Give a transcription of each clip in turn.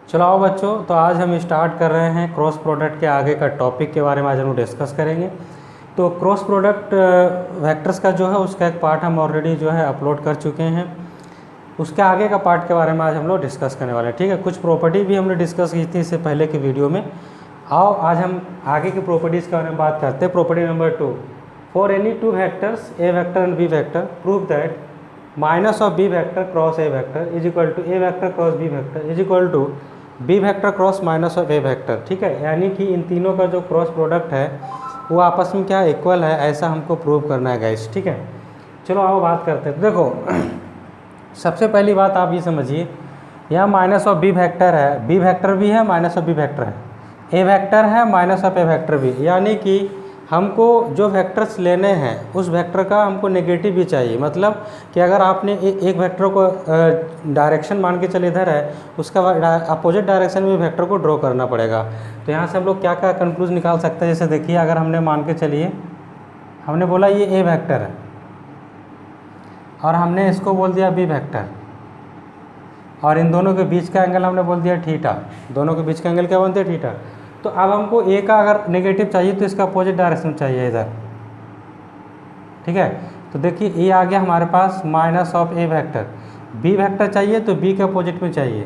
चलो आओ बच्चों, तो आज हम स्टार्ट कर रहे हैं क्रॉस प्रोडक्ट के आगे का टॉपिक के बारे में आज हम डिस्कस करेंगे। तो क्रॉस प्रोडक्ट वेक्टर्स का जो है उसका एक पार्ट हम ऑलरेडी जो है अपलोड कर चुके हैं। उसके आगे का पार्ट के बारे में आज हम लोग डिस्कस करने वाले हैं। ठीक है, कुछ प्रॉपर्टी भी हमने डिस्कस की थी इससे पहले की वीडियो में। आओ आज हम आगे की प्रॉपर्टीज़ के बारे में बात करते हैं। Property number 2, for any two vectors A vector and B vector prove that minus of B vector cross A vector is equal to A vector cross B vector is equal to B vector cross minus of A vector. ठीक है, यानी कि इन तीनों का जो cross product है वो आपस में क्या इक्वल है, ऐसा हमको प्रूव करना है गाइस। ठीक है, चलो आओ बात करते हैं। देखो सबसे पहली बात आप ये समझिए, यहाँ माइनस ऑफ बी वेक्टर है, बी वेक्टर भी है, माइनस ऑफ बी वेक्टर है, ए वेक्टर है, माइनस ऑफ ए वेक्टर भी। यानी कि हमको जो वेक्टर्स लेने हैं उस वेक्टर का हमको नेगेटिव भी चाहिए। मतलब कि अगर आपने एक वेक्टर को डायरेक्शन मान के चले इधर है, उसका अपोजिट डायरेक्शन में वेक्टर को ड्रॉ करना पड़ेगा। तो यहाँ से हम लोग क्या क्या कंक्लूज निकाल सकते हैं। जैसे देखिए, अगर हमने मान के चलिए, हमने बोला ये ए वेक्टर है और हमने इसको बोल दिया बी वेक्टर, और इन दोनों के बीच का एंगल हमने बोल दिया थीटा। दोनों के बीच का एंगल क्या बनते हैं, थीटा। तो अब हमको ए का अगर नेगेटिव चाहिए तो इसका अपोजिट डायरेक्शन चाहिए इधर। ठीक है, तो देखिए ये आ गया हमारे पास minus of A vector. B vector चाहिए तो बी के अपोजिट में चाहिए।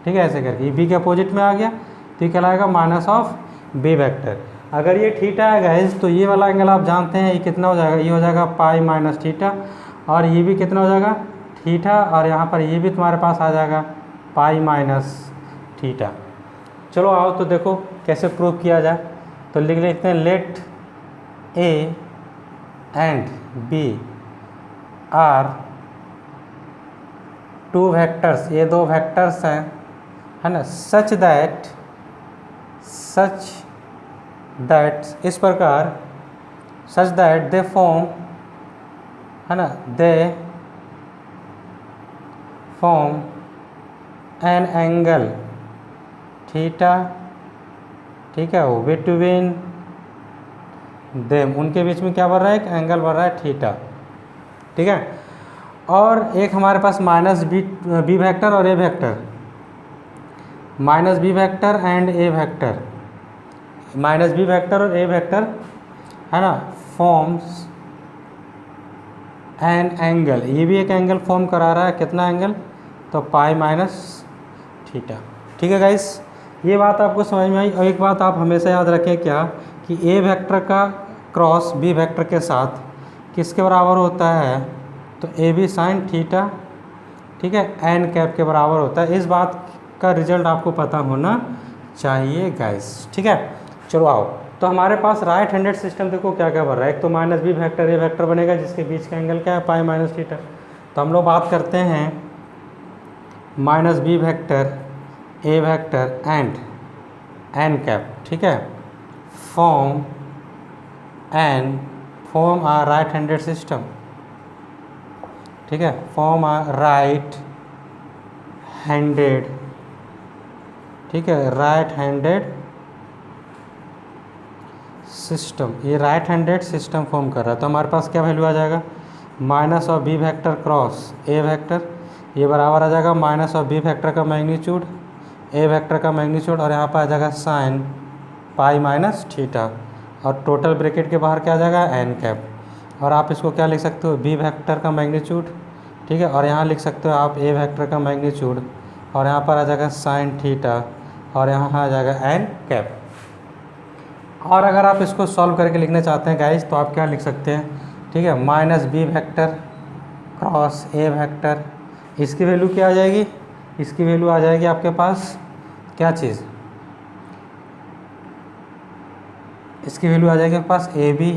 ठीक है, ऐसे करके ये बी के अपोजिट में आ गया तो ये कहलाएगा माइनस ऑफ बी वेक्टर। अगर ये थीटा है गाइस तो ये वाला एंगल आप जानते हैं ये कितना हो जाएगा, ये हो जाएगा पाई माइनस थीटा, और ये भी कितना हो जाएगा थीटा, और यहाँ पर ये भी तुम्हारे पास आ जाएगा पाई माइनस थीटा। चलो आओ तो देखो कैसे प्रूव किया जाए। तो लिख लेते हैं, let A and B are two vectors, ये दो वेक्टर्स हैं, है ना, सच दैट इस प्रकार, सच दैट दे फॉर्म, है ना, they form an angle theta. ठीक है, वो बिटवीन देम, उनके बीच में क्या बन रहा है, एक एंगल बन रहा है थीटा। ठीक है, और एक हमारे पास माइनस बी वेक्टर और A vector, minus B vector and A vector, minus B vector और ए वेक्टर, है ना, फॉर्म्स एन एंगल, ये भी एक एंगल फॉर्म करा रहा है। कितना एंगल, तो पाई माइनस थीटा। ठीक है गाइस, ये बात आपको समझ में आई। और एक बात आप हमेशा याद रखें क्या, कि ए वेक्टर का क्रॉस बी वेक्टर के साथ किसके बराबर होता है, तो ए बी साइन थीटा। ठीक है, एन कैप के बराबर होता है। इस बात का रिजल्ट आपको पता होना चाहिए गाइस। ठीक है, चलो आओ तो हमारे पास राइट हैंडेड सिस्टम देखो क्या क्या बन रहा है। एक तो minus B vector A vector बनेगा जिसके बीच का एंगल क्या है, पाई माइनस थीटा। तो हम लोग बात करते हैं minus B vector A vector and n cap. ठीक है, form a right handed system. ठीक है, फॉर्म आ राइट हैंडेड, ठीक है, राइट हैंडेड सिस्टम। ये राइट हैंडेड सिस्टम फॉर्म कर रहा है। तो हमारे पास क्या वैल्यू आ जाएगा, minus of B vector cross A vector, ये बराबर आ जाएगा माइनस ऑफ बी वेक्टर का मैग्नीट्यूड ए वेक्टर का मैग्नीट्यूड, और यहाँ पर आ जाएगा साइन पाई माइनस थीटा, और टोटल ब्रैकेट के बाहर क्या आ जाएगा, एन कैप। और आप इसको क्या लिख सकते हो, बी वेक्टर का मैग्नीट्यूड। ठीक है, और यहाँ लिख सकते हो आप ए वेक्टर का मैग्नीट्यूड, और यहाँ पर आ जाएगा साइन थीटा, और यहाँ आ जाएगा एन कैप। और अगर आप इसको सॉल्व करके लिखना चाहते हैं गाइस तो आप क्या लिख सकते हैं, ठीक है, minus B vector cross A vector, इसकी वैल्यू क्या आ जाएगी, इसकी वैल्यू आ जाएगी आपके पास क्या चीज़, इसकी वैल्यू आ जाएगी आपके पास ए बी,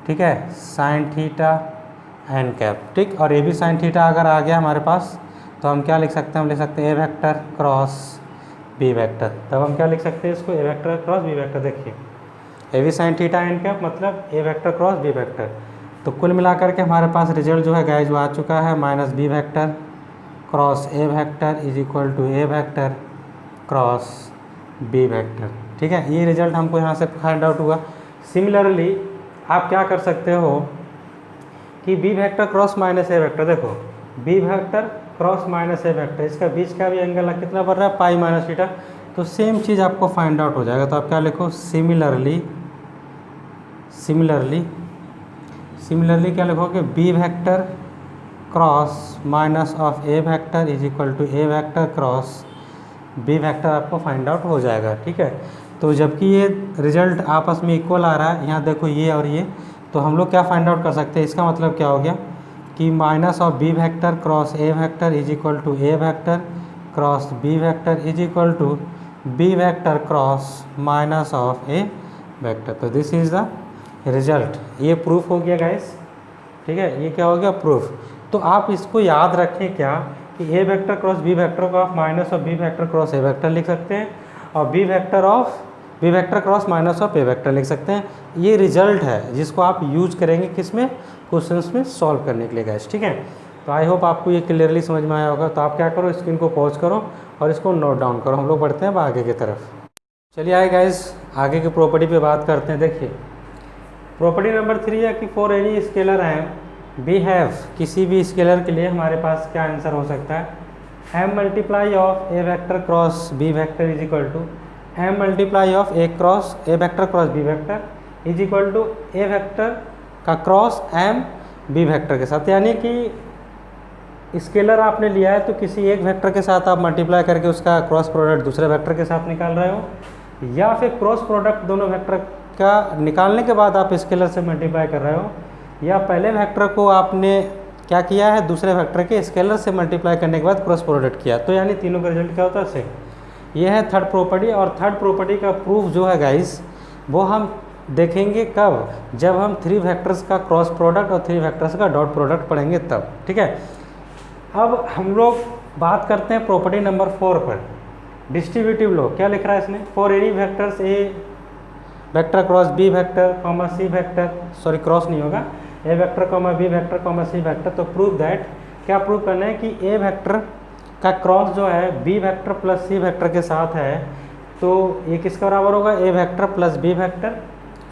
ठीक है, साइन थीटा एन कैप। ठीक, और ए बी साइन थीटा अगर आ गया हमारे पास तो हम क्या लिख सकते हैं, हम लिख सकते हैं A vector cross B vector. तब हम क्या लिख सकते हैं इसको, A vector cross B vector. देखिए A B sine theta N cap मतलब A vector cross B vector. तो कुल मिलाकर के हमारे पास रिजल्ट जो है गाइस वो आ चुका है, minus B vector cross A vector is equal to A vector cross B vector. ठीक है, ये रिजल्ट हमको यहाँ से फाइंड आउट हुआ। सिमिलरली आप क्या कर सकते हो कि B vector cross minus A vector, देखो B vector cross minus A vector, इसका बीच का भी एंगल कितना बन रहा है, पाई माइनस थीटा। तो सेम चीज़ आपको फाइंड आउट हो जाएगा। तो आप क्या लिखो, सिमिलरली क्या लिखोगे, B vector cross minus of A vector is equal to A vector cross B vector आपको फाइंड आउट हो जाएगा। ठीक है, तो जबकि ये रिजल्ट आपस में इक्वल आ रहा है, यहाँ देखो ये और ये, तो हम लोग क्या फाइंड आउट कर सकते हैं, इसका मतलब क्या हो गया कि minus of B vector cross A vector is equal to A vector cross B vector is equal to B vector cross minus of A vector. तो दिस इज़ द रिजल्ट, ये प्रूफ हो गया गाइस। ठीक है, ये क्या हो गया, प्रूफ। तो आप इसको याद रखें क्या कि A vector cross B vector को आप minus of B vector cross A vector लिख सकते हैं और B vector cross minus of A vector लिख सकते हैं। ये रिजल्ट है जिसको आप यूज करेंगे किसमें, क्वेश्चंस में सॉल्व करने के लिए गाइस। ठीक है, तो आई होप आपको ये क्लियरली समझ में आया होगा। तो आप क्या करो, स्क्रीन को पॉज करो और इसको नोट डाउन करो। हम लोग बढ़ते हैं अब आगे की तरफ। चलिए आए गाइस, आगे की प्रॉपर्टी पे बात करते हैं। देखिए प्रॉपर्टी नंबर 3 है कि फॉर एनी स्केलर है वी हैव, किसी भी स्केलर के लिए हमारे पास क्या आंसर हो सकता है, M multiply of A vector cross B vector is equal to M multiply of A vector cross B vector is equal to A vector का क्रॉस एम बी वेक्टर के साथ। यानी कि स्केलर आपने लिया है तो किसी एक वेक्टर के साथ आप मल्टीप्लाई करके उसका क्रॉस प्रोडक्ट दूसरे वेक्टर के साथ निकाल रहे हो, या फिर क्रॉस प्रोडक्ट दोनों वेक्टर का निकालने के बाद आप स्केलर से मल्टीप्लाई कर रहे हो, या पहले वेक्टर को आपने क्या किया है, दूसरे वेक्टर के स्केलर से मल्टीप्लाई करने के बाद क्रॉस प्रोडक्ट किया। तो यानी तीनों का रिजल्ट क्या होता है, सेम। ये है थर्ड प्रॉपर्टी। और थर्ड प्रॉपर्टी का प्रूफ जो है गाइस, वो हम देखेंगे कब, जब हम 3 वेक्टर्स का क्रॉस प्रोडक्ट और 3 वेक्टर्स का डॉट प्रोडक्ट पढ़ेंगे तब। ठीक है, अब हम लोग बात करते हैं प्रॉपर्टी नंबर 4 पर, डिस्ट्रीब्यूटिव लॉ। क्या लिख रहा है इसने, for any vectors A vector cross B vector comma C vector, sorry cross नहीं होगा, A vector comma B vector comma C vector. तो प्रूव दैट, क्या प्रूव करना है कि ए वेक्टर का क्रॉस जो है B vector plus C vector के साथ है, तो ये किसका बराबर होगा, A vector plus B vector,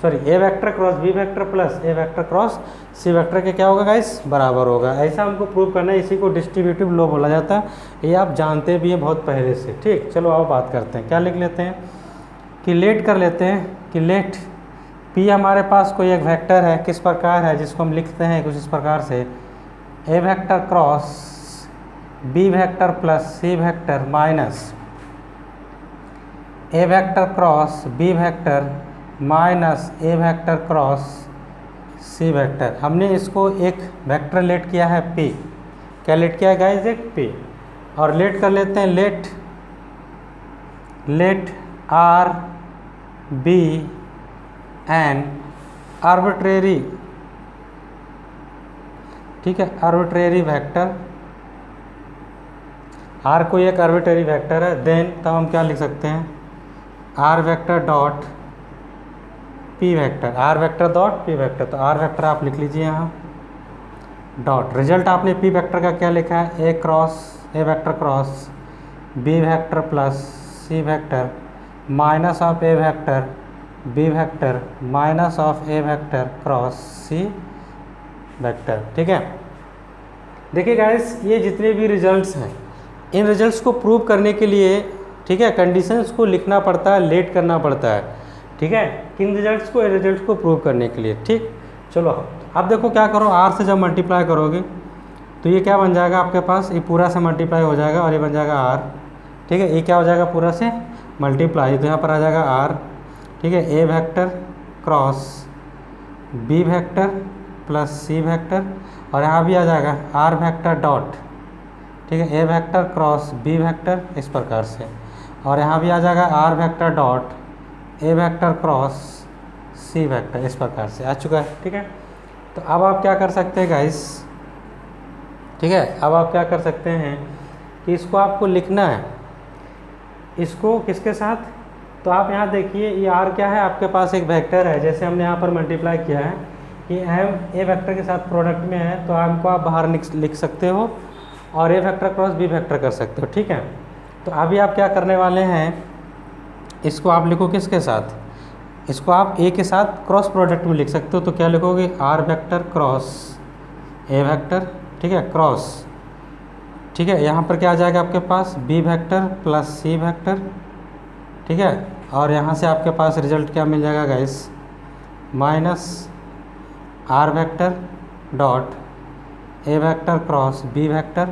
sorry A vector cross B vector plus A vector cross C vector के क्या होगा गाइस, बराबर होगा। ऐसा हमको प्रूव करना है, इसी को डिस्ट्रीब्यूटिव लॉ बोला जाता है। ये आप जानते भी हैं बहुत पहले से। ठीक, चलो अब बात करते हैं, क्या लिख लेते हैं कि लेट कर लेते हैं कि लेट पी हमारे पास कोई एक वेक्टर है, किस प्रकार है, जिसको हम लिखते हैं कुछ इस प्रकार से, A vector cross B vector plus C vector minus A vector cross B vector minus A vector cross C vector. हमने इसको एक वेक्टर लेट किया है पी, क्या लेट किया है गाइस, एक पी। और लेट कर लेते हैं let R be an arbitrary, ठीक है, आर्बिट्रेरी वेक्टर, आर कोई एक आर्बिट्रेरी वेक्टर है, देन तब हम क्या लिख सकते हैं, R vector dot P vector, R vector dot P vector. तो आर वेक्टर आप लिख लीजिए यहाँ, डॉट रिजल्ट आपने पी वेक्टर का क्या लिखा है, A vector cross B vector plus C vector minus of A vector B vector minus of A vector cross C vector. ठीक है, देखिए गाइस, ये जितने भी रिजल्ट्स हैं, इन रिजल्ट्स को प्रूव करने के लिए, ठीक है, कंडीशंस को लिखना पड़ता है, लेट करना पड़ता है। ठीक है, किन रिजल्ट्स को, रिजल्ट्स को प्रूव करने के लिए। ठीक, चलो अब देखो क्या करो, आर से जब मल्टीप्लाई करोगे तो ये क्या बन जाएगा आपके पास, ये पूरा से मल्टीप्लाई हो जाएगा और ये बन जाएगा आर। ठीक है, ये क्या हो जाएगा, पूरा से मल्टीप्लाई, तो यहाँ पर आ जाएगा आर। ठीक है, A vector cross B vector plus C vector, और यहाँ भी आ जाएगा आर वेक्टर डॉट, ठीक है, A vector cross B vector इस प्रकार से, और यहाँ भी आ जाएगा R vector dot A vector cross C vector इस प्रकार से आ चुका है। ठीक है, तो अब आप क्या कर सकते हैं गाइस, ठीक है, अब आप क्या कर सकते हैं कि इसको आपको लिखना है, इसको किसके साथ, तो आप यहाँ देखिए ये आर क्या है, आपके पास एक वेक्टर है, जैसे हमने यहाँ पर मल्टीप्लाई किया है कि एम ए वेक्टर के साथ प्रोडक्ट में है, तो एम को आप बाहर लिख सकते हो और A vector cross B vector कर सकते हो। ठीक है, तो अभी आप क्या करने वाले हैं, इसको आप लिखो किसके साथ, इसको आप ए के साथ क्रॉस प्रोडक्ट में लिख सकते हो। तो क्या लिखोगे, R vector cross A vector, ठीक है, क्रॉस ठीक है, यहाँ पर क्या आ जाएगा आपके पास B vector plus C vector, ठीक है, और यहाँ से आपके पास रिजल्ट क्या मिल जाएगा guys, minus R vector dot A vector cross B vector,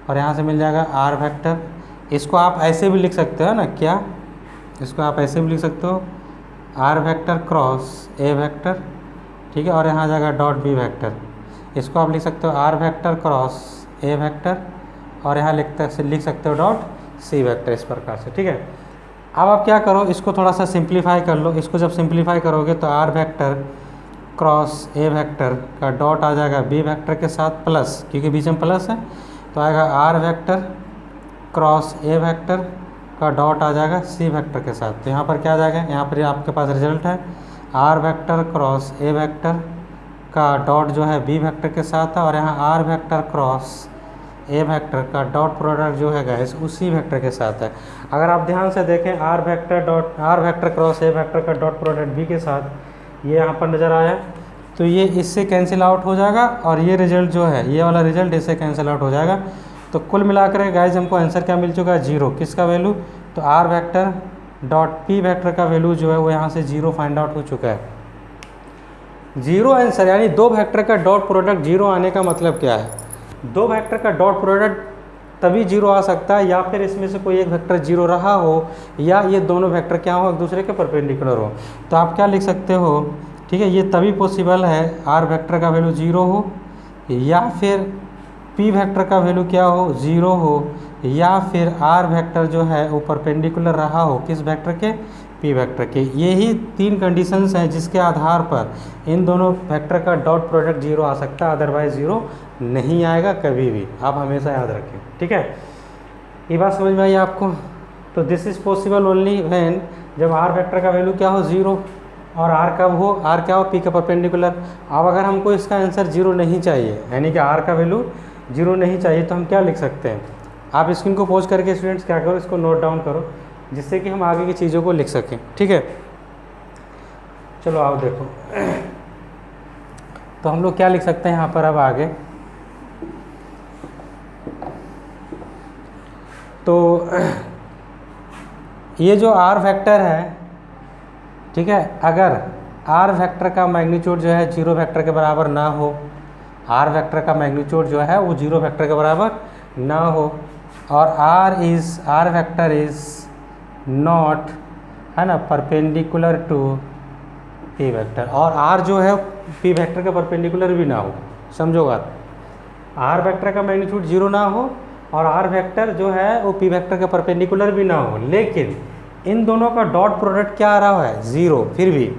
और यहाँ से मिल जाएगा आर वेक्टर। इसको आप ऐसे भी लिख सकते हो ना, क्या इसको आप ऐसे भी लिख सकते हो, R vector cross A vector, ठीक है, और यहाँ आ जाएगा डॉट बी वेक्टर। इसको आप लिख सकते हो R vector cross A vector, और यहाँ लिख सकते हो डॉट सी वेक्टर, इस प्रकार से। ठीक है, अब आप क्या करो, इसको थोड़ा सा सिंप्लीफाई कर लो। इसको जब सिंप्लीफाई करोगे तो R vector cross A vector का डॉट आ जाएगा बी वेक्टर के साथ प्लस, क्योंकि बीच में प्लस है तो आएगा R vector cross A vector का डॉट आ जाएगा सी वेक्टर के साथ। तो यहाँ पर क्या आ जाएगा, यहाँ पर आपके पास रिजल्ट है R vector cross A vector का डॉट जो है बी वेक्टर के साथ है, और यहाँ R vector cross A vector का डॉट प्रोडक्ट जो है गाइस उसी वेक्टर के साथ है। अगर आप ध्यान से देखें R vector cross A vector का डॉट प्रोडक्ट बी के साथ ये यहाँ पर नज़र आया, तो ये इससे कैंसिल आउट हो जाएगा, और ये रिजल्ट जो है ये वाला रिजल्ट इससे कैंसिल आउट हो जाएगा। तो कुल मिलाकर गाइस हमको आंसर क्या मिल चुका है, जीरो। किसका वैल्यू, तो R vector dot P vector का वैल्यू जो है वो यहाँ से जीरो फाइंड आउट हो चुका है। जीरो आंसर, यानी दो वेक्टर का डॉट प्रोडक्ट जीरो आने का मतलब क्या है, दो वेक्टर का डॉट प्रोडक्ट तभी जीरो आ सकता है या फिर इसमें से कोई एक वेक्टर जीरो रहा हो, या ये दोनों वेक्टर क्या हो, एक दूसरे के परपेंडिकुलर हो। तो आप क्या लिख सकते हो, ठीक है, ये तभी पॉसिबल है आर वेक्टर का वैल्यू जीरो हो, या फिर पी वेक्टर का वैल्यू क्या हो, जीरो हो, या फिर आर वेक्टर जो है वो परपेंडिकुलर रहा हो किस वेक्टर के, पी वेक्टर के। यही तीन कंडीशंस हैं जिसके आधार पर इन दोनों वेक्टर का डॉट प्रोडक्ट जीरो आ सकता है, अदरवाइज जीरो नहीं आएगा कभी भी, आप हमेशा याद रखें। ठीक है, ये बात समझ में आई आपको। तो this is possible only when, जब आर वेक्टर का वैल्यू क्या हो, जीरो, और आर कब हो, आर क्या हो, पी का परपेंडिकुलर। अब अगर हमको इसका आंसर जीरो नहीं चाहिए, यानी कि आर का वैल्यू जीरो नहीं चाहिए, तो हम क्या लिख सकते हैं, आप स्क्रीन को पॉज करके स्टूडेंट्स क्या करो, इसको नोट डाउन करो, जिससे कि हम आगे की चीज़ों को लिख सकें। ठीक है, चलो आओ देखो, तो हम लोग क्या लिख सकते हैं यहाँ पर अब आगे, तो ये जो आर वेक्टर है, ठीक है, अगर आर वेक्टर का मैग्नीट्यूड जो है जीरो वेक्टर के बराबर ना हो, आर वेक्टर का मैग्नीट्यूड जो है वो जीरो वेक्टर के बराबर ना हो, और आर वेक्टर इज़ नॉट, है ना, परपेंडिकुलर टू पी वेक्टर, और आर जो है पी वेक्टर के परपेंडिकुलर भी ना हो, समझोगा, आर वेक्टर का मैग्नीट्यूड जीरो ना हो और आर वेक्टर जो है वो पी वेक्टर के परपेंडिकुलर भी ना हो, लेकिन इन दोनों का डॉट प्रोडक्ट क्या आ रहा है, ज़ीरो। फिर भी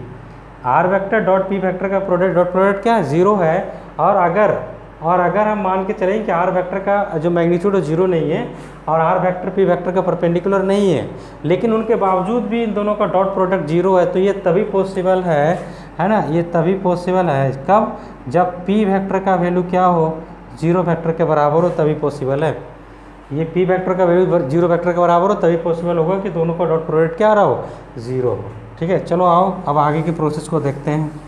R vector dot P vector का डॉट प्रोडक्ट क्या है, ज़ीरो है, और अगर हम मान के चलें कि आर वेक्टर का जो मैग्नीट्यूड है जीरो नहीं है और आर वेक्टर पी वेक्टर का परपेंडिकुलर नहीं है, लेकिन उनके बावजूद भी इन दोनों का डॉट प्रोडक्ट जीरो है, तो ये तभी पॉसिबल है ना, ये तभी पॉसिबल है कब, जब पी वेक्टर का वैल्यू क्या हो, जीरो वेक्टर के बराबर हो, तभी पॉसिबल है। ये पी वेक्टर का वैल्यू जीरो वेक्टर के बराबर हो तभी पॉसिबल होगा कि दोनों का डॉट प्रोडक्ट क्या रहा हो, ज़ीरो हो। ठीक है, चलो आओ अब आगे की प्रोसेस को देखते हैं।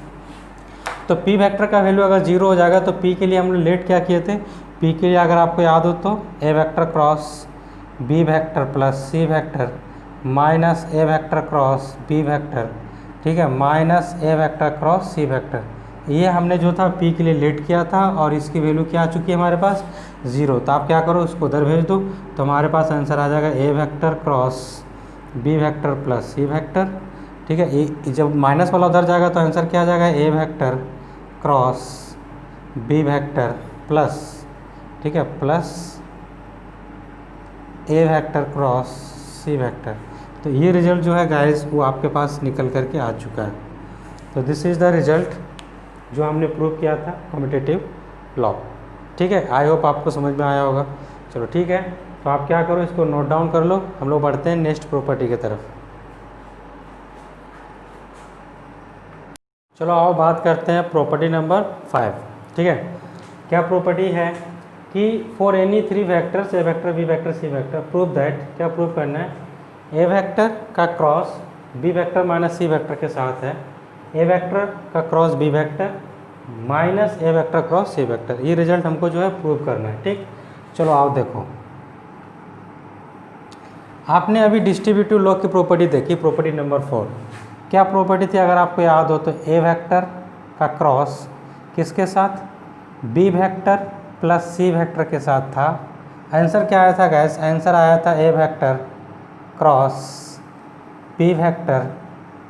तो पी वेक्टर का वैल्यू अगर जीरो हो जाएगा तो पी के लिए हम लोग लेट क्या किए थे, पी के लिए अगर आपको याद हो तो A vector cross B vector plus C vector minus A vector cross B vector, ठीक है, minus A vector cross C vector, ये हमने जो था पी के लिए लेट किया था, और इसकी वैल्यू क्या आ चुकी है हमारे पास, ज़ीरो। तो आप क्या करो, उसको उधर भेज दो, तो हमारे पास आंसर आ जाएगा A vector cross B vector plus C vector. ठीक है, जब माइनस वाला उधर जाएगा तो आंसर क्या आ जाएगा, A vector cross B vector plus, ठीक है, plus A vector cross C vector. तो ये रिजल्ट जो है गाइस वो आपके पास निकल करके आ चुका है। तो दिस इज़ द रिजल्ट जो हमने प्रूव किया था कम्यूटेटिव लॉ। ठीक है, आई होप आपको समझ में आया होगा। चलो ठीक है, तो आप क्या करो, इसको नोट डाउन कर लो, हम लोग बढ़ते हैं नेक्स्ट प्रॉपर्टी की तरफ। चलो आओ बात करते हैं प्रॉपर्टी नंबर 5। ठीक है, क्या प्रॉपर्टी है कि for any three vectors A vector B vector C vector prove that, क्या प्रूव करना है, ए वेक्टर का cross B vector minus C vector के साथ है, ए वेक्टर का cross B vector minus A vector cross C vector, ये result हमको जो है प्रूव करना है। ठीक, चलो आओ देखो, आपने अभी डिस्ट्रीब्यूटिव लॉ की प्रॉपर्टी देखी, प्रॉपर्टी नंबर 4। क्या प्रॉपर्टी थी अगर आपको याद हो तो? ए वेक्टर का क्रॉस किसके साथ? B vector plus C vector के साथ था। आंसर क्या आया था गैस? आंसर आया था A vector cross B vector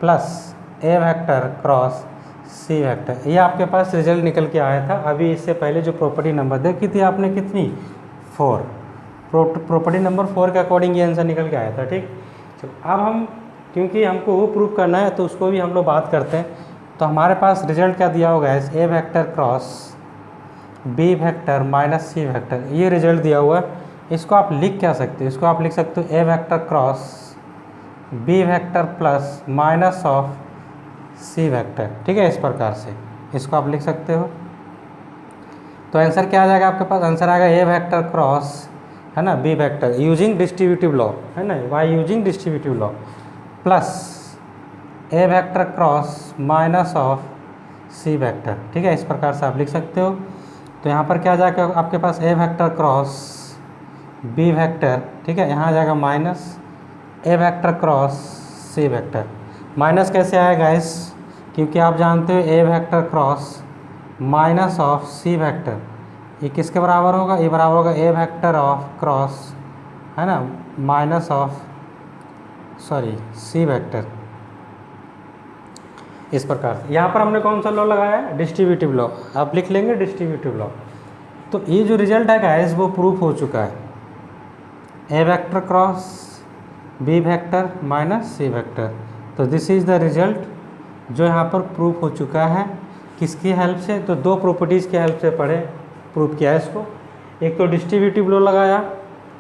plus A vector cross C vector. ये आपके पास रिजल्ट निकल के आया था। अभी इससे पहले जो प्रॉपर्टी नंबर देखी थी आपने कितनी? 4। प्रॉपर्टी नंबर 4 के अकॉर्डिंग ये आंसर निकल के आया था। ठीक, चलो अब हम, क्योंकि हमको वो प्रूव करना है तो उसको भी हम लोग बात करते हैं। तो हमारे पास रिजल्ट क्या दिया होगा? A vector cross B vector minus C vector, ये रिजल्ट दिया हुआ है। इसको आप लिख क्या सकते हो? इसको आप लिख सकते हो A vector cross B vector plus minus of C vector. ठीक है, इस प्रकार से इसको आप लिख सकते हो। तो आंसर क्या आ जाएगा आपके पास? आंसर आएगा ए वेक्टर क्रॉस, है ना, B vector using distributive law, है ना, by using distributive law, plus A vector cross minus of C vector. ठीक है, इस प्रकार से आप लिख सकते हो। तो यहाँ पर क्या आ जाएगा आपके पास? A vector cross B vector, ठीक है, यहाँ आ जाएगा minus A vector cross C vector. Minus कैसे आएगा इस? क्योंकि आप जानते हो A vector cross minus of C vector, ये किसके बराबर होगा? ये बराबर होगा ए वेक्टर ऑफ क्रॉस, है ना, माइनस ऑफ सी वेक्टर। इस प्रकार से यहाँ पर हमने कौन सा लॉ लगाया है? Distributive law. आप लिख लेंगे डिस्ट्रीब्यूटिव लॉ। तो ये जो रिजल्ट है गाइस वो प्रूफ हो चुका है। A vector cross B vector minus C vector. तो दिस इज़ द रिजल्ट जो यहाँ पर प्रूफ हो चुका है। किसकी हेल्प से? तो दो प्रॉपर्टीज़ की हेल्प से पढ़े प्रूफ किया है इसको। एक तो डिस्ट्रीब्यूटिव लॉ लगाया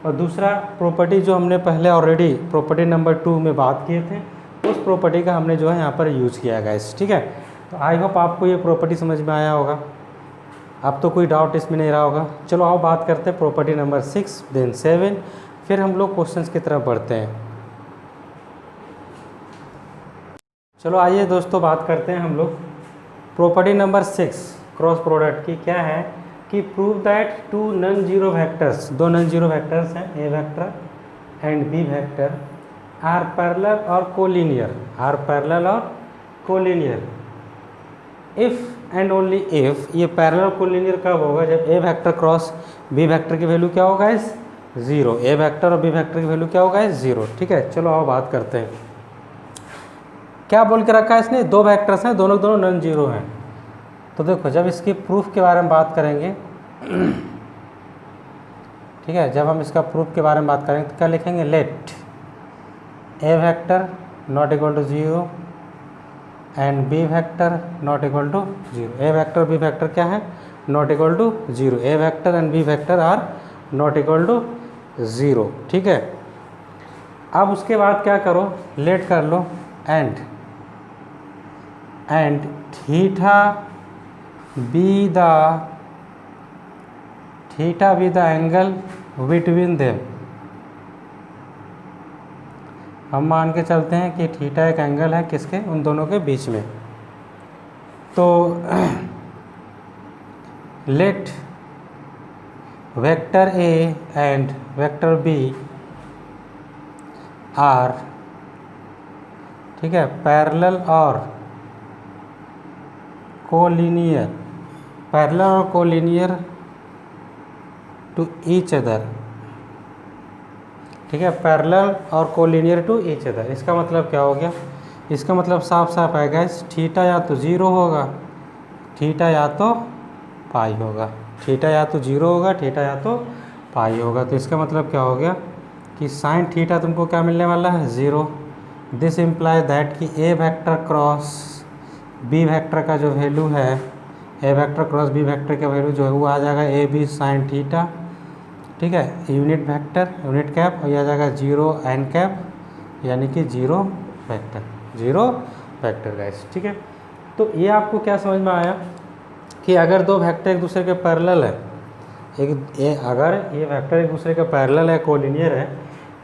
और दूसरा प्रॉपर्टी जो हमने पहले ऑलरेडी प्रॉपर्टी नंबर 2 में बात किए थे, उस प्रॉपर्टी का हमने जो है यहाँ पर यूज़ किया गाइस। ठीक है, तो आई होप आपको ये प्रॉपर्टी समझ में आया होगा। अब तो कोई डाउट इसमें नहीं रहा होगा। चलो आओ बात करते हैं प्रॉपर्टी नंबर 6 देन 7, फिर हम लोग क्वेश्चंस की तरफ बढ़ते हैं। चलो आइए दोस्तों बात करते हैं हम लोग प्रॉपर्टी नंबर 6 क्रॉस प्रोडक्ट की। क्या है कि prove that two non zero vectors, दो नॉन जीरो वेक्टर्स हैं A vector and B vector are parallel और कोलिनियर, आर पैरेलल और collinear if and only if. ये पैरेलल कोलिनियर कब होगा? जब A vector cross B vector की value क्या होगा इस? 0। ए वेक्टर और बी वेक्टर की वैल्यू क्या होगा इस? 0। ठीक है, चलो आओ बात करते हैं। क्या बोल के रखा है इसने? दो वेक्टर्स हैं, दोनों दोनों नॉन जीरो हैं। तो देखो जब इसकी प्रूफ के बारे में बात करेंगे ठीक है, जब हम इसका प्रूफ के बारे में बात करेंगे तो क्या लिखेंगे? Let A vector not equal to 0 and B vector not equal to 0। A vector B vector क्या है? Not equal to 0। A vector and B vector are not equal to 0। ठीक है, अब उसके बाद क्या करो? लेट कर लो and theta be the angle between them. हम मान के चलते हैं कि थीटा एक एंगल है किसके? उन दोनों के बीच में। तो let vector A and vector B are, ठीक है, पैरेलल और कोलिनियर, पैरेलल और कोलिनियर टू ईच अदर। ठीक है, पैरेलल और कोलिनियर टू ईच अदर। इसका मतलब क्या हो गया? इसका मतलब साफ साफ है गाइस, थीटा या तो 0 होगा, थीटा या तो पाई होगा, थीटा या तो 0 होगा, थीटा या तो पाई होगा। तो इसका मतलब क्या हो गया कि साइन थीटा तुमको क्या मिलने वाला है? 0। दिस इम्प्लाई दैट कि A vector cross B vector का जो वैल्यू है, A vector cross B vector का वैल्यू जो है वो आ जाएगा ए बी साइन थीटा। ठीक है, यूनिट वेक्टर यूनिट कैप, और यह आ जाएगा 0 एन कैप, यानी कि 0 वेक्टर, 0 वेक्टर गाइस। ठीक है, तो ये आपको क्या समझ में आया कि अगर दो वेक्टर एक दूसरे के पैरेलल है, अगर ये वेक्टर एक दूसरे के पैरेलल है, कोलिनियर है,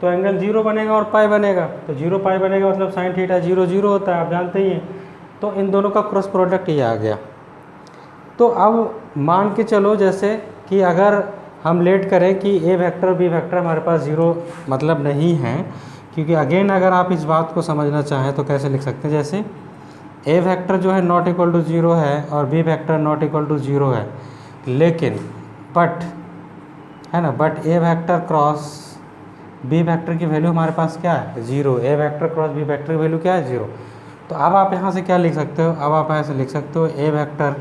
तो एंगल 0 बनेगा और पाई बनेगा। तो 0 पाई बनेगा मतलब साइन थीटा 0 0 होता है, आप जानते ही हैं। तो इन दोनों का क्रॉस प्रोडक्ट ये आ गया। तो अब मान के चलो जैसे कि अगर हम लेट करें कि ए वेक्टर बी वेक्टर हमारे पास ज़ीरो मतलब नहीं है, क्योंकि अगेन अगर आप इस बात को समझना चाहें तो कैसे लिख सकते हैं, जैसे ए वेक्टर जो है नॉट इक्वल टू ज़ीरो है और B vector not equal to zero है, लेकिन बट है ना, but A vector cross B vector की वैल्यू हमारे पास क्या है, zero. A vector cross B vector की वैल्यू क्या है, ज़ीरो। तो अब आप यहाँ से क्या लिख सकते हो, अब आप ऐसे लिख सकते हो A vector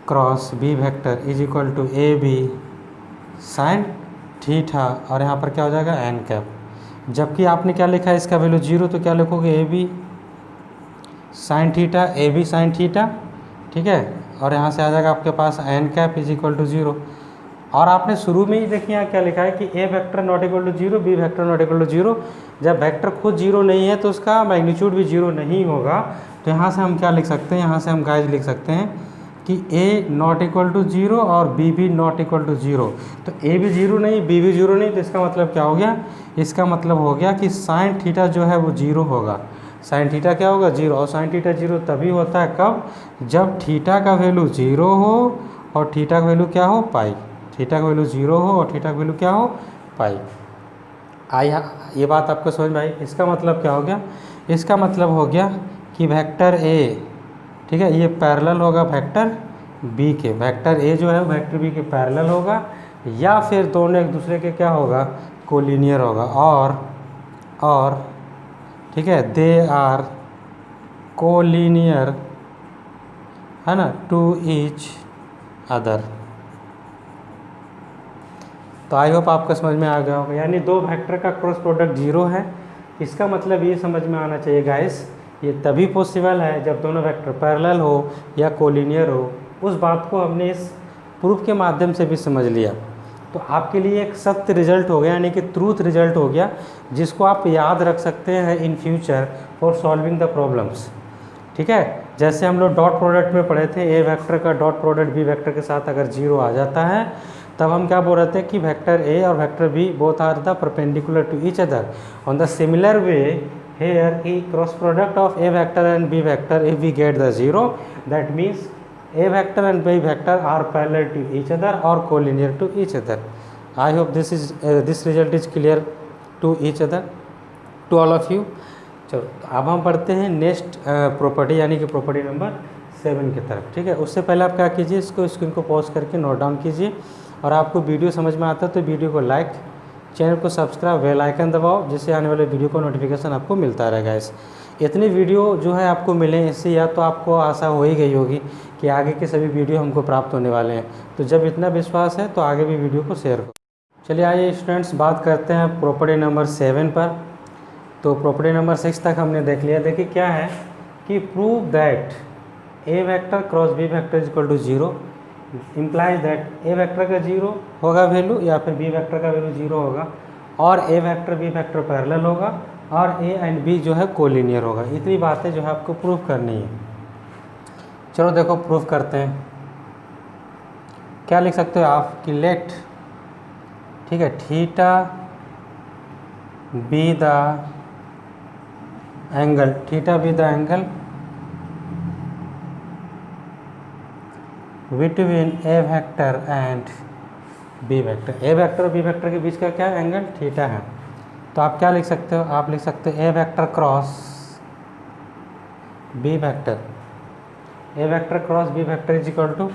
cross B vector is equal to A B sine theta, और यहाँ पर क्या हो जाएगा एन कैप। जबकि आपने क्या लिखा है, इसका वैल्यू ज़ीरो, तो क्या लिखोगे A B sine theta, A B sine theta, ठीक है। और यहाँ से आ जाएगा आपके पास N cap is equal to zero. और आपने शुरू में ही देखिए यहाँ क्या लिखा है कि A vector not equal to zero, B vector not equal to zero. जब वेक्टर खुद जीरो नहीं है तो उसका मैग्नीट्यूड भी जीरो नहीं होगा। तो यहाँ से हम क्या लिख सकते हैं, यहाँ से हम गाइस लिख सकते हैं कि ए नॉट इक्वल टू जीरो और बी भी नॉट इक्वल टू जीरो। तो ए भी जीरो नहीं, बी भी जीरो नहीं, तो इसका मतलब क्या हो गया, इसका मतलब हो गया कि साइन थीटा जो है वो जीरो होगा। साइन थीटा क्या होगा, जीरो। और साइन थीटा जीरो तभी होता है कब, जब थीटा का वैल्यू जीरो हो और थीटा का वैल्यू क्या हो, पाई। थीटा का वैल्यू जीरो हो और थीटा का वैल्यू क्या हो, पाई। ये बात आपको समझ में आई। इसका मतलब क्या हो गया, इसका मतलब हो गया कि वेक्टर ए, ठीक है, ये पैरेलल होगा वेक्टर बी के। वेक्टर ए जो है वेक्टर बी के पैरेलल होगा, या फिर दोनों एक दूसरे के क्या होगा, कोलिनियर होगा। और ठीक है, दे आर कोलिनियर, है ना, टू ईच अदर। तो आई होप आपको समझ में आ गया होगा। यानी दो वेक्टर का क्रॉस प्रोडक्ट जीरो है। इसका मतलब ये समझ में आना चाहिए गाइस, ये तभी पॉसिबल है जब दोनों वेक्टर पैरेलल हो या कोलिनियर हो। उस बात को हमने इस प्रूफ के माध्यम से भी समझ लिया। तो आपके लिए एक सत्य रिजल्ट हो गया, यानी कि ट्रूथ रिजल्ट हो गया, जिसको आप याद रख सकते हैं in future for solving the problems. ठीक है, जैसे हम लोग डॉट प्रोडक्ट में पढ़े थे, ए वेक्टर का डॉट प्रोडक्ट बी वेक्टर के साथ अगर जीरो आ जाता है, तब हम क्या बोल रहे थे कि वेक्टर ए और vector B both are the perpendicular to each other. On the similar way here e cross product of a vector and b vector, if we get the zero, that means a vector and b vector are parallel to each other or collinear to each other. I hope this result is clear to each other, to all of you. चलो अब हम पढ़ते हैं next property, यानी कि property number 7 की तरफ। ठीक है, उससे पहले आप क्या कीजिए, इसको स्क्रीन को पॉज करके नोट डाउन कीजिए। और आपको वीडियो समझ में आता है तो वीडियो को लाइक, चैनल को सब्सक्राइब, बेल आइकन दबाओ, जिससे आने वाले वीडियो को नोटिफिकेशन आपको मिलता रहेगा। इतनी वीडियो जो है आपको मिले, इससे या तो आपको आशा हो ही गई होगी कि आगे के सभी वीडियो हमको प्राप्त होने वाले हैं। तो जब इतना विश्वास है तो आगे भी वीडियो को शेयर करो। चलिए आइए स्टूडेंट्स, बात करते हैं प्रॉपर्टी नंबर 7 पर। तो प्रॉपर्टी नंबर 6 तक हमने देख लिया। देखिए क्या है कि prove that A vector cross B vector is equal to zero, implies that A vector का जीरो होगा वैल्यू, या फिर बी वेक्टर का वैल्यू जीरो होगा, और A vector B vector parallel होगा, और ए एंड बी जो है कोलिनियर होगा। इतनी बातें जो है आपको प्रूव करनी है। चलो देखो प्रूव करते हैं। क्या लिख सकते हो आप कि लेट, ठीक है, theta be the angle, theta be the angle between A vector and B vector. A vector और बी वेक्टर के बीच का क्या एंगल, थीटा है। तो आप क्या लिख सकते हो, आप लिख सकते हो A vector cross B vector, A vector cross B vector is equal to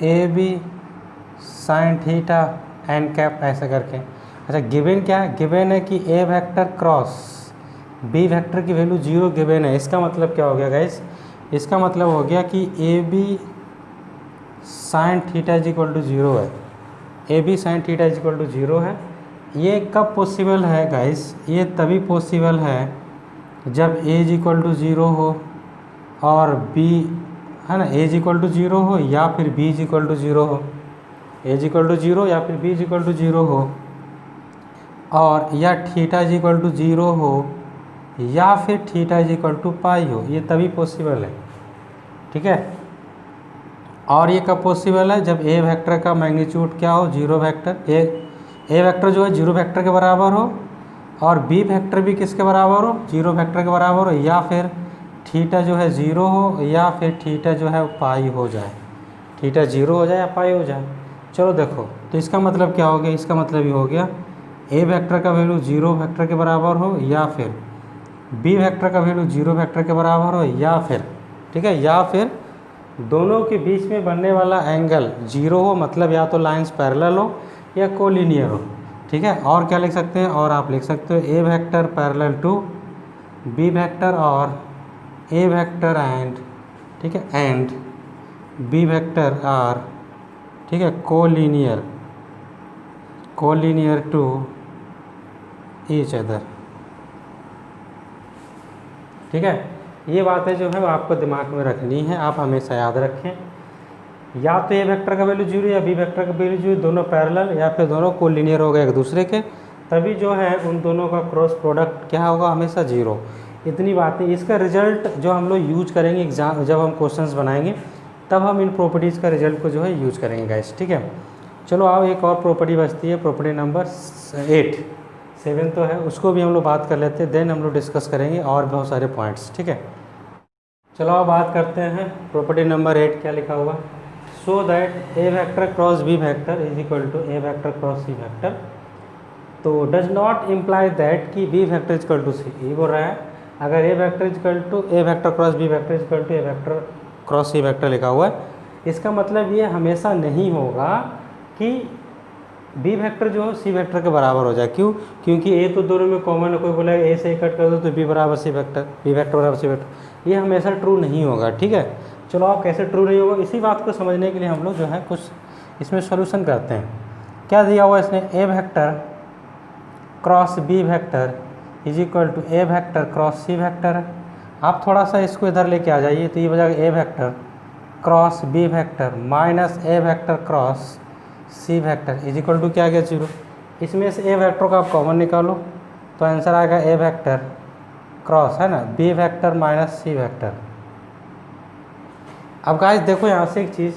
A B sine theta N cap, ऐसा करके। अच्छा गिवन क्या है, गिवन है कि A vector cross B vector की वैल्यू जीरो गिवन है। इसका मतलब क्या हो गया गाइस, इसका मतलब हो गया कि A B sine theta is equal to zero है। A B sine theta is equal to zero है। ये कब पॉसिबल है गाइस, ये तभी पॉसिबल है जब A is equal to zero हो और बी, है ना, A is equal to zero हो या फिर B is equal to zero हो। A is equal to zero या फिर B is equal to zero हो, और या theta is equal to zero हो या फिर theta is equal to pi हो। ये तभी पॉसिबल है, ठीक है। और ये कब पॉसिबल है, जब ए वेक्टर का मैग्नीट्यूड क्या हो, जीरो वेक्टर, ए वेक्टर जो है जीरो वेक्टर के बराबर हो, और बी वेक्टर भी किसके बराबर हो, जीरो वेक्टर के बराबर हो, या फिर थीटा जो है ज़ीरो हो, या फिर थीटा जो है पाई हो जाए, थीटा जीरो हो जाए या पाई हो जाए। चलो देखो, तो इसका मतलब क्या हो गया, इसका मतलब ये हो गया ए वेक्टर का वैल्यू 0 वेक्टर के बराबर हो, या फिर बी वेक्टर का वैल्यू 0 वेक्टर के बराबर हो, या फिर ठीक है, या फिर दोनों के बीच में बनने वाला एंगल 0 हो, मतलब या तो लाइंस पैरेलल हो या कोलिनियर हो। ठीक है, और क्या लिख सकते हैं, और आप लिख सकते हो A vector parallel to B vector और ए वेक्टर एंड, ठीक है, एंड बी वेक्टर आर, ठीक है, कोलिनियर टू ईच अदर। ठीक है, ये बातें जो है वो आपको दिमाग में रखनी है, आप हमेशा याद रखें। या तो ए वेक्टर का वैल्यू 0 या बी वेक्टर का वैल्यू 0, दोनों पैरेलल या फिर दोनों कोलिनियर हो गए एक दूसरे के, तभी जो है उन दोनों का क्रॉस प्रोडक्ट क्या होगा, हमेशा 0। इतनी बातें, इसका रिजल्ट जो हम लोग यूज करेंगे एग्जाम, जब हम क्वेश्चंस बनाएंगे तब हम इन प्रॉपर्टीज़ का रिजल्ट को जो है यूज करेंगे गाइस। ठीक है, चलो आओ एक और प्रॉपर्टी बचती है, प्रॉपर्टी नंबर 7 तो है, उसको भी हम लोग बात कर लेते हैं, देन हम लोग डिस्कस करेंगे और बहुत सारे पॉइंट्स। ठीक है, चलो अब बात करते हैं प्रॉपर्टी नंबर 8 क्या लिखा हुआ, so that A vector cross B vector is equal to A vector cross C vector. तो डज नॉट इम्प्लाई दैट कि B vector is equal to C, ये बोल रहा है अगर A vector is equal to A vector cross B vector is equal to A vector cross C vector लिखा हुआ है, इसका मतलब ये हमेशा नहीं होगा कि बी वेक्टर जो है सी वेक्टर के बराबर हो जाए। क्यों? क्योंकि ए तो दोनों में कॉमन है, कोई बोला ए से कट कर दो तो बी बराबर सी वेक्टर, बी वेक्टर बराबर सी वेक्टर, ये हमेशा ट्रू नहीं होगा। ठीक है, चलो आप कैसे ट्रू नहीं होगा, इसी बात को समझने के लिए हम लोग जो है कुछ इसमें सॉल्यूशन करते हैं। क्या दिया हुआ इसने, A vector cross B vector is equal to A vector cross C vector है। आप थोड़ा सा इसको इधर लेके आ जाइए, तो ये हो जाएगा A vector cross B vector minus A vector cross C vector is equal to क्या आ गया, 0। इसमें से ए वेक्टर का आप कॉमन निकालो तो आंसर आएगा ए वेक्टर क्रॉस, है ना, B vector minus C vector. अब गाइस देखो यहाँ से एक चीज़,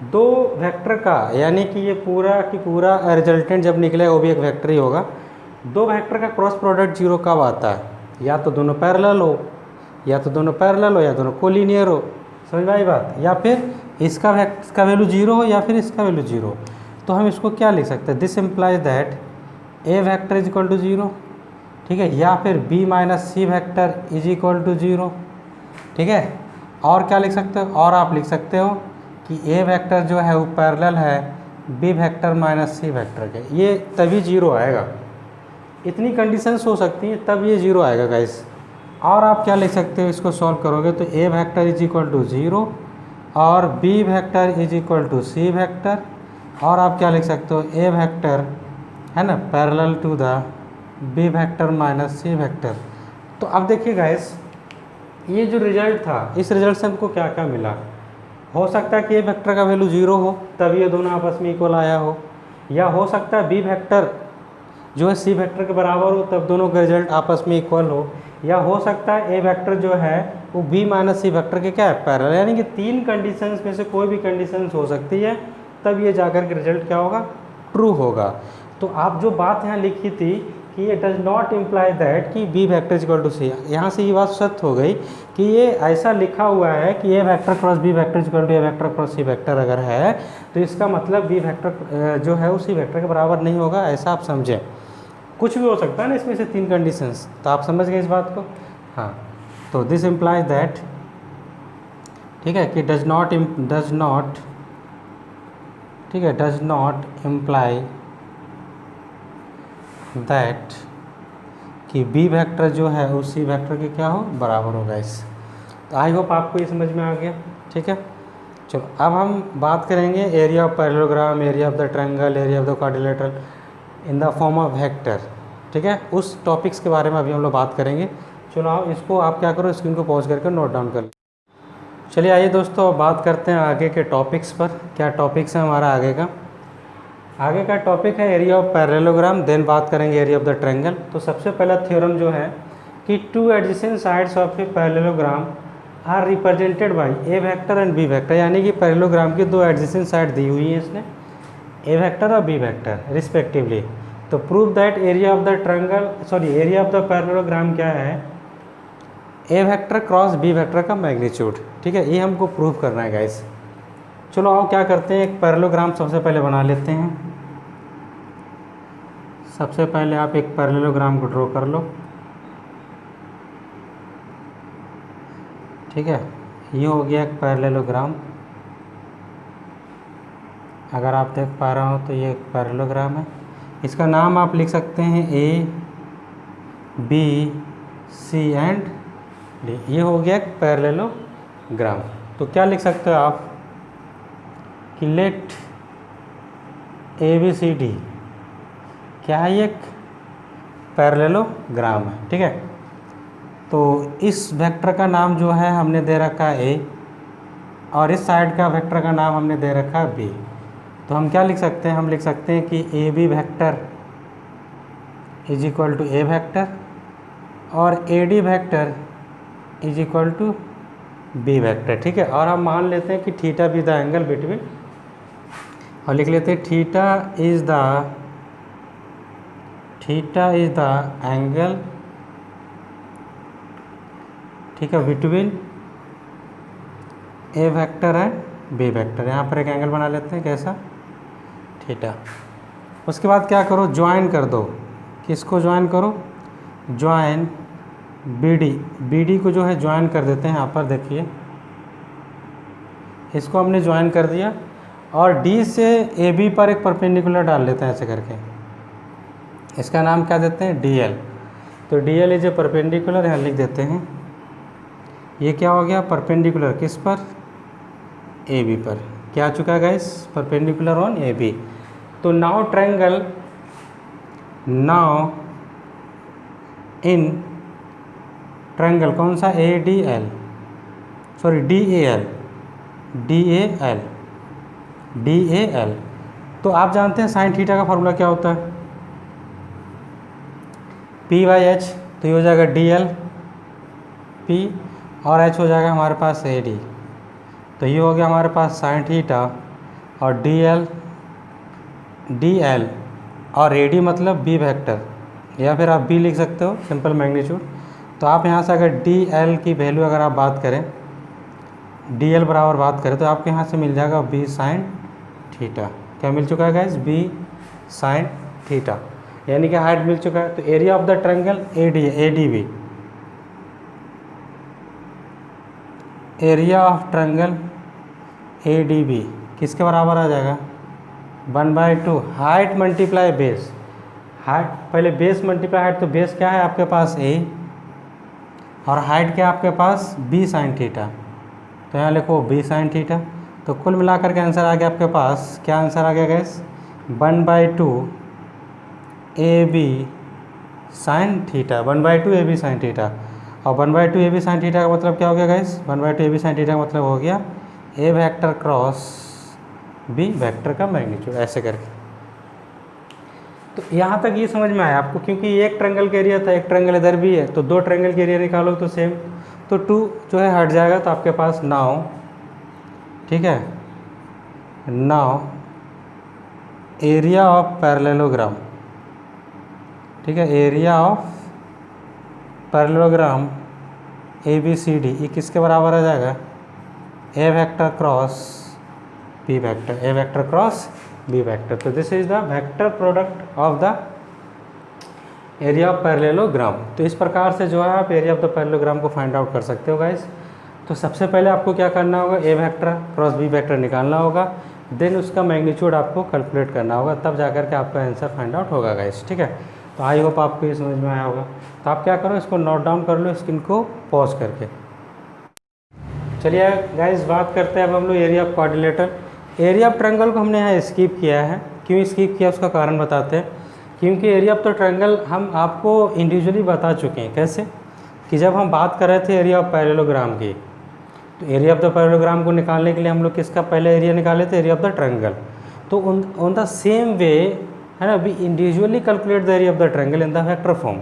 दो वेक्टर का यानी कि ये पूरा की पूरा रिजल्टेंट जब निकलेगा वो भी एक वेक्टर ही होगा। दो वेक्टर का क्रॉस प्रोडक्ट 0 कब आता है, या तो दोनों पैरेलल हो, या तो दोनों पैरेलल हो, या दोनों कोलिनियर हो, समझ में आई बात, या फिर इसका वैल्यू 0 हो या फिर इसका वैल्यू 0 हो। तो हम इसको क्या लिख सकते हैं, this implies that A vector is equal to 0, ठीक है, या फिर B minus C vector is equal to 0। ठीक है, और क्या लिख सकते हो, और आप लिख सकते हो कि ए वेक्टर जो है वो पैरेलल है B vector minus C vector के, ये तभी 0 आएगा। इतनी कंडीशंस हो सकती हैं तब ये 0 आएगा गाइस। और आप क्या लिख सकते हो, इसको सॉल्व करोगे तो A vector is equal to 0 और B vector is equal to C vector, और आप क्या लिख सकते हो, ए वेक्टर है ना parallel to the B vector minus C vector. तो अब देखिए गाइस, ये जो रिजल्ट था, इस रिजल्ट से हमको क्या क्या मिला, हो सकता है कि ए वेक्टर का वैल्यू 0 हो तब ये दोनों आपस में इक्वल आया हो, या हो सकता है बी वेक्टर जो है सी वेक्टर के बराबर हो तब दोनों का रिजल्ट आपस में इक्वल हो, या हो सकता है ए वेक्टर जो है वो बी माइनस सी वेक्टर के क्या है पैरेलल। यानी कि 3 कंडीशंस में से कोई भी कंडीशंस हो सकती है, तब ये जाकर के रिजल्ट क्या होगा, ट्रू होगा। तो आप जो बात यहाँ लिखी थी कि ये डज नॉट इम्प्लाई दैट कि B vector is equal to C, यहाँ से ये बात सत्य हो गई कि ये ऐसा लिखा हुआ है कि A vector cross B vector is equal to A vector cross C vector अगर है तो इसका मतलब बी वेक्टर जो है उसी वेक्टर के बराबर नहीं होगा, ऐसा आप समझें। कुछ भी हो सकता है ना इसमें से 3 कंडीशंस, तो आप समझ गए इस बात को। हाँ, तो दिस इम्प्लाइज दैट, ठीक है, कि डज नॉट ठीक है, डज नॉट इम्प्लाई दैट कि बी वेक्टर जो है उसी वेक्टर के क्या हो बराबर होगा इस। तो आई होप आपको ये समझ में आ गया। ठीक है, चलो अब हम बात करेंगे area of parallelogram, area of the triangle, area of the quadrilateral in the form of vector. ठीक है, उस टॉपिक्स के बारे में अभी हम लोग बात करेंगे। चलो आओ, इसको आप क्या करो, स्क्रीन को पॉज करके नोट डाउन कर लो। चलिए आइए दोस्तों, अब बात करते हैं आगे के टॉपिक्स पर। क्या टॉपिक्स है हमारा आगे का टॉपिक है एरिया ऑफ पैरेललोग्राम, देन बात करेंगे एरिया ऑफ द ट्रायंगल। तो सबसे पहला थ्योरम जो है कि 2 adjacent sides of a parallelogram are represented by A vector and B vector, यानी कि पैरेललोग्राम की 2 एडजेसेंट साइड दी हुई है इसने, ए वेक्टर और बी वेक्टर रिस्पेक्टिवली। तो prove that area of the triangle area of the parallelogram क्या है, A vector cross B vector का मैग्नीट्यूड। ठीक है, ये हमको प्रूव करना है गाइस। चलो आओ क्या करते हैं, एक पैरेललोग्राम सबसे पहले बना लेते हैं। सबसे पहले आप एक पैरेललोग्राम को ड्रॉ कर लो, ठीक है। ये हो गया एक पैरेललोग्राम, अगर आप देख पा रहे हो तो ये एक पैरेललोग्राम है। इसका नाम आप लिख सकते हैं A B C and D. ये हो गया एक पैरेललोग्राम। तो क्या लिख सकते हो आप कि let A B C D क्या है, एक पैरेललोग्राम है, ठीक है। तो इस वेक्टर का नाम जो है हमने दे रखा है ए, और इस साइड का वेक्टर का नाम हमने दे रखा है बी। तो हम क्या लिख सकते हैं, हम लिख सकते हैं कि A B vector is equal to A vector और A D vector is equal to B vector, ठीक है। और हम मान लेते हैं कि theta be the angle between, और लिख लेते हैं थीटा इज द एंगल, ठीक है, between A vector and B vector. यहाँ पर एक एंगल बना लेते हैं, कैसा, थीटा। उसके बाद क्या करो, ज्वाइन कर दो। किसको ज्वाइन करो, ज्वाइन बी डी को जो है ज्वाइन कर देते हैं। यहाँ पर देखिए, इसको हमने ज्वाइन कर दिया, और डी से ए बी पर एक परपेंडिकुलर डाल लेते हैं ऐसे करके। इसका नाम क्या देते हैं, डी एल। तो D L is a perpendicular, यहाँ लिख देते हैं। ये क्या हो गया, परपेंडिकुलर किस पर, ए बी पर। क्या आ चुका है guys, perpendicular on A B. तो now triangle, now in triangle कौन सा, A D L, sorry D A L, D A L, D A L. तो आप जानते हैं साइन थीटा का फॉर्मूला क्या होता है, पी बाई एच। तो ये हो जाएगा डी एल पी, और एच हो जाएगा हमारे पास ए डी। तो ये हो गया हमारे पास साइन थीटा, और डी एल और ए डी मतलब बी वेक्टर, या फिर आप बी लिख सकते हो, सिंपल मैग्नीट्यूड। तो आप यहाँ से अगर डी एल की वैल्यू अगर आप बात करें, डी एल बराबर बात करें, तो आपको यहाँ से मिल जाएगा बी साइन थीटा। क्या मिल चुका है गाइस, बी साइन थीटा, यानी कि हाइट मिल चुका है। तो area of the triangle A D B, area of triangle A D B किसके बराबर आ जाएगा, 1/2 हाइट मल्टीप्लाई बेस। हाइट पहले बेस मल्टीप्लाई हाइट, तो बेस क्या है आपके पास ए, और हाइट क्या है आपके पास बी साइन थीटा। तो यहाँ लिखो बी साइन थीटा। तो कुल मिलाकर के आंसर आ गया आपके पास, क्या आंसर आ गया guys, 1/2 A B sine theta, 1/2 A B sine theta. और 1/2 ए बी साइन थीटा का मतलब क्या हो गया guys, 1/2 A B sine theta का मतलब हो गया A vector cross B vector का मैग्नीट्यूड, ऐसे करके। तो यहाँ तक ये समझ में आया आपको, क्योंकि एक ट्रायंगल का एरिया था, एक ट्रायंगल इधर भी है, तो दो ट्रायंगल के एरिया निकालो तो सेम, तो 2 जो है हट जाएगा। तो आपके पास नाउ, ठीक है, नाउ एरिया ऑफ पैरेललोग्राम, ठीक है, area of parallelogram A B C D, ये किसके बराबर आ जाएगा, A vector cross B vector, A vector cross B vector. तो this is the vector product of the area of parallelogram. तो इस प्रकार से जो है आप एरिया ऑफ द पैरेललोग्राम को फाइंड आउट कर सकते हो गाइस। तो सबसे पहले आपको क्या करना होगा, A vector cross B vector निकालना होगा, देन उसका मैग्नीट्यूड आपको कैलकुलेट करना होगा, तब जाकर के आपका आंसर फाइंड आउट होगा गाइस, ठीक है। तो आई होप आपको ये समझ में आया होगा। तो आप क्या करो, इसको नोट डाउन कर लो, स्क्रीन को पॉज करके। चलिए गाइस बात करते हैं अब हम लोग area of quadrilateral. Area of triangle को हमने यहाँ स्किप किया है, क्यों स्किप किया उसका कारण बताते हैं। क्योंकि एरिया ऑफ द ट्रायंगल हम आपको इंडिविजुअली बता चुके हैं, कैसे कि जब हम बात कर रहे थे एरिया ऑफ पैरेललोग्राम की, तो एरिया ऑफ द पैरेललोग्राम को निकालने के लिए हम लोग किसका पहले एरिया निकाले थे, एरिया ऑफ द ट्रायंगल। तो ऑन द सेम वे है ना, we individually calculate the area of the triangle in the vector form,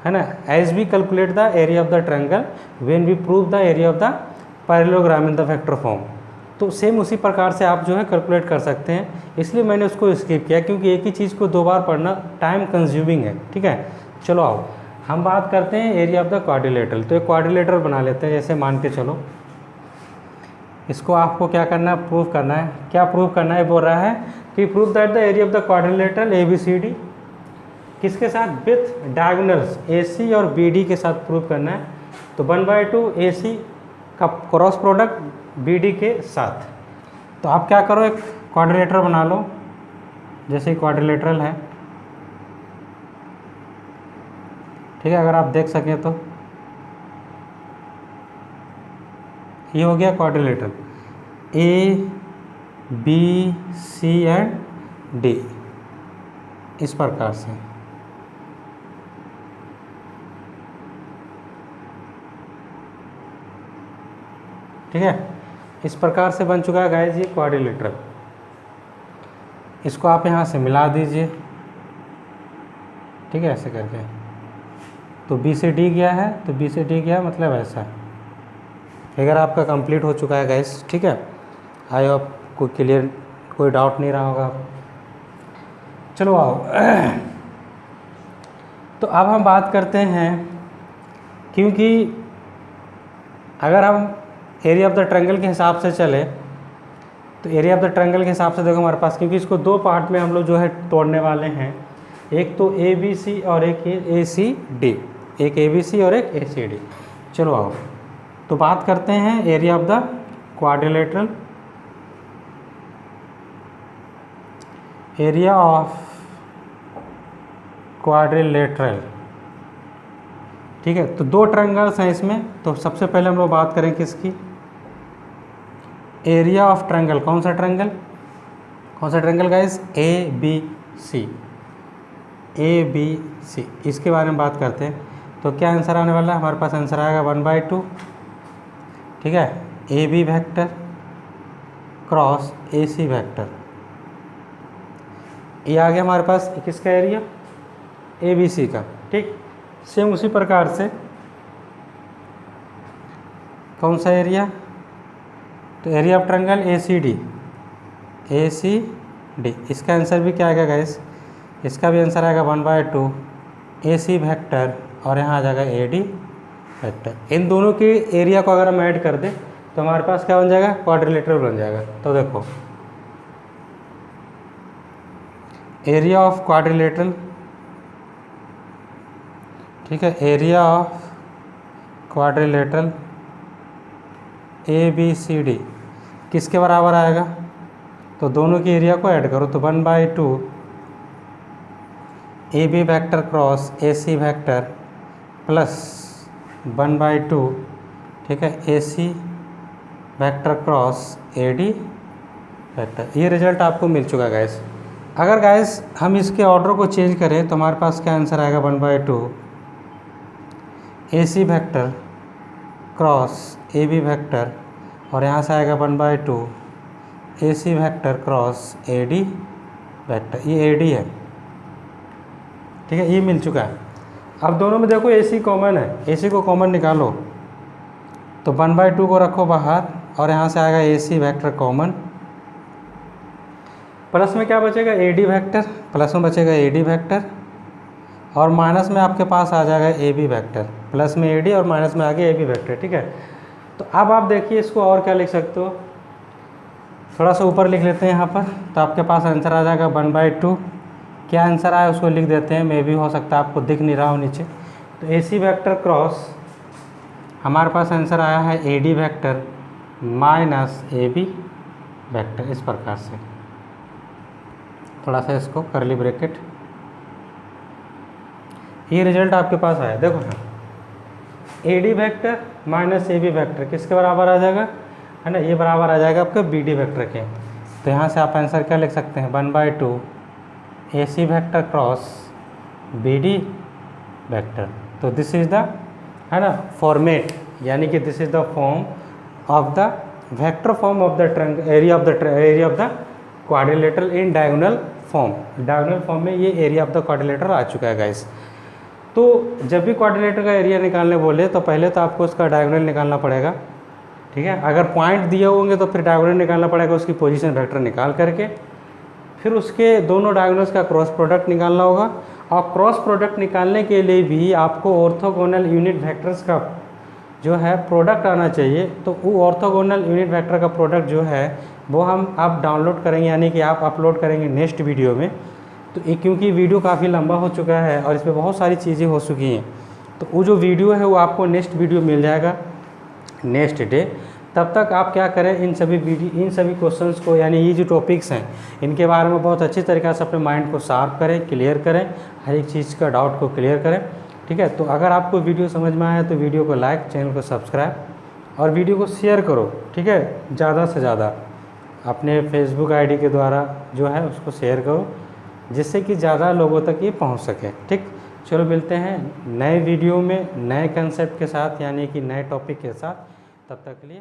है ना, as we calculate the area of the triangle when we prove the area of the parallelogram in the vector form. तो same उसी प्रकार से आप जो है calculate कर सकते हैं, इसलिए मैंने उसको स्किप किया, क्योंकि एक ही चीज़ को 2 बार पढ़ना टाइम कंज्यूमिंग है, ठीक है। चलो आओ हम बात करते हैं एरिया ऑफ द क्वाड्रिलेटरल। तो एक क्वाड्रिलेटरल बना लेते हैं, जैसे मान के चलो इसको आपको क्या करना है, प्रूव करना है। क्या प्रूव करना है, बोल रहा है कि prove that the area of the quadrilateral ABCD किसके साथ, विथ डायगोनल्स AC और BD के साथ प्रूव करना है। तो 1/2 AC का क्रॉस प्रोडक्ट BD के साथ। तो आप क्या करो, एक क्वाड्रिलेटर बना लो, जैसे क्वाड्रिलेटरल है, ठीक है, अगर आप देख सकें तो ये हो गया क्वाड्रिलेटरल ABC एंड D इस प्रकार से। ठीक है, इस प्रकार से बन चुका है गाइस ये क्वाड्रिलेटरल। इसको आप यहाँ से मिला दीजिए, ठीक है, ऐसे करके। तो B से D गया है, तो B से D गया मतलब ऐसा। फिगर आपका कंप्लीट हो चुका है गाइस, ठीक है। आई होप कोई क्लियर, कोई डाउट नहीं रहा होगा। चलो आओ तो अब हम बात करते हैं, क्योंकि अगर हम एरिया ऑफ द ट्रायंगल के हिसाब से चले तो एरिया ऑफ द ट्रायंगल के हिसाब से देखो हमारे पास, क्योंकि इसको दो पार्ट में हम लोग जो है तोड़ने वाले हैं, एक तो ABC और एक ACD, एक ABC और एक ACD। चलो आओ तो बात करते हैं area of the quadrilateral. Area of quadrilateral, ठीक है। तो दो ट्रायंगल्स हैं इसमें, तो सबसे पहले हम लोग बात करें किसकी, एरिया ऑफ ट्रायंगल। कौन सा ट्रायंगल, कौन सा ट्रायंगल गाइस, ABC, ABC, इसके बारे में बात करते हैं। तो क्या आंसर आने वाला है, हमारे पास आंसर आएगा 1/2, ठीक है, AB vector cross AC vector. ये आ गया हमारे पास किसका एरिया, ABC का, ठीक। सेम उसी प्रकार से कौन सा एरिया, तो area of triangle ACD, ACD, इसका आंसर भी क्या आएगा गाइस, इसका भी आंसर आएगा 1/2 AC वेक्टर और यहाँ आ जाएगा AD वेक्टर। इन दोनों की एरिया को अगर हम ऐड कर दें तो हमारे पास क्या बन जाएगा, क्वाड्रिलेटरल बन जाएगा। तो देखो एरिया ऑफ क्वाड्रिलेटरल, ठीक है, एरिया ऑफ क्वाड्रिलेटरल ABCD किसके बराबर आएगा, तो दोनों की एरिया को ऐड करो, तो 1/2 AB vector cross AC vector plus 1/2, ठीक है, AC vector cross AD vector. ये रिजल्ट आपको मिल चुका है गाइस। अगर गाइस हम इसके ऑर्डर को चेंज करें तो हमारे पास क्या आंसर आएगा, 1/2 AC vector cross AB vector और यहाँ से आएगा 1/2 AC vector cross AD vector. ये AD है, ठीक है, ये मिल चुका है। अब दोनों में देखो AC कॉमन है, AC को कॉमन निकालो, तो 1/2 को रखो बाहर और यहाँ से आएगा AC वेक्टर कॉमन, प्लस में क्या बचेगा, AD वेक्टर, प्लस में बचेगा AD वेक्टर और माइनस में आपके पास आ जाएगा AB वेक्टर, प्लस में AD और माइनस में आ गया AB वेक्टर, ठीक है। तो अब आप देखिए इसको और क्या लिख सकते हो, थोड़ा सा ऊपर लिख लेते हैं यहाँ पर, तो आपके पास आंसर आ जाएगा 1/2। क्या आंसर आया उसको लिख देते हैं, मे भी हो सकता है आपको दिख नहीं रहा हो नीचे। तो AC वेक्टर क्रॉस हमारे पास आंसर आया है AD vector minus AB vector, इस प्रकार से। थोड़ा सा इसको करली ब्रैकेट, ये रिजल्ट आपके पास आया। देखो ना, AD vector minus AB vector किसके बराबर आ जाएगा, है ना, ये बराबर आ जाएगा आपके BD वेक्टर के। तो यहाँ से आप आंसर क्या लिख सकते हैं, 1/2 AC vector cross BD vector. तो दिस इज़ द, है ना, फॉर्मेट, यानी कि this is the form of the vector form of the area of the quadrilateral in diagonal form. Diagonal form में ये एरिया ऑफ द क्वाड्रिलेटरल आ चुका है guys. तो जब भी क्वाड्रिलेटर का एरिया निकालने बोले तो पहले तो आपको उसका डायगोनल निकालना पड़ेगा, ठीक है। अगर पॉइंट दिए होंगे तो फिर डायगोनल निकालना पड़ेगा, उसकी पोजीशन वेक्टर निकाल करके, फिर उसके दोनों डायगोनल्स का क्रॉस प्रोडक्ट निकालना होगा। और क्रॉस प्रोडक्ट निकालने के लिए भी आपको ऑर्थोगोनल यूनिट वेक्टर्स का जो है प्रोडक्ट आना चाहिए, तो वो ऑर्थोगोनल यूनिट वेक्टर का प्रोडक्ट जो है वो हम आप डाउनलोड करेंगे, यानी कि आप अपलोड करेंगे नेक्स्ट वीडियो में। तो क्योंकि वीडियो काफ़ी लंबा हो चुका है और इसमें बहुत सारी चीज़ें हो चुकी हैं, तो वो जो वीडियो है वो आपको नेक्स्ट वीडियो मिल जाएगा नेक्स्ट डे। तब तक आप क्या करें, इन सभी क्वेश्चंस को, यानी ये जो टॉपिक्स हैं इनके बारे में बहुत अच्छी तरीक़े से अपने माइंड को शार्प करें, क्लियर करें, हर एक चीज़ का डाउट को क्लियर करें। ठीक है, तो अगर आपको वीडियो समझ में आया तो वीडियो को लाइक, चैनल को सब्सक्राइब और वीडियो को शेयर करो। ठीक है, ज़्यादा से ज़्यादा अपने फेसबुक आईडी के द्वारा जो है उसको शेयर करो, जिससे कि ज़्यादा लोगों तक ये पहुंच सके। ठीक, चलो मिलते हैं नए वीडियो में नए कंसेप्ट के साथ, यानी कि नए टॉपिक के साथ। तब तक के लिए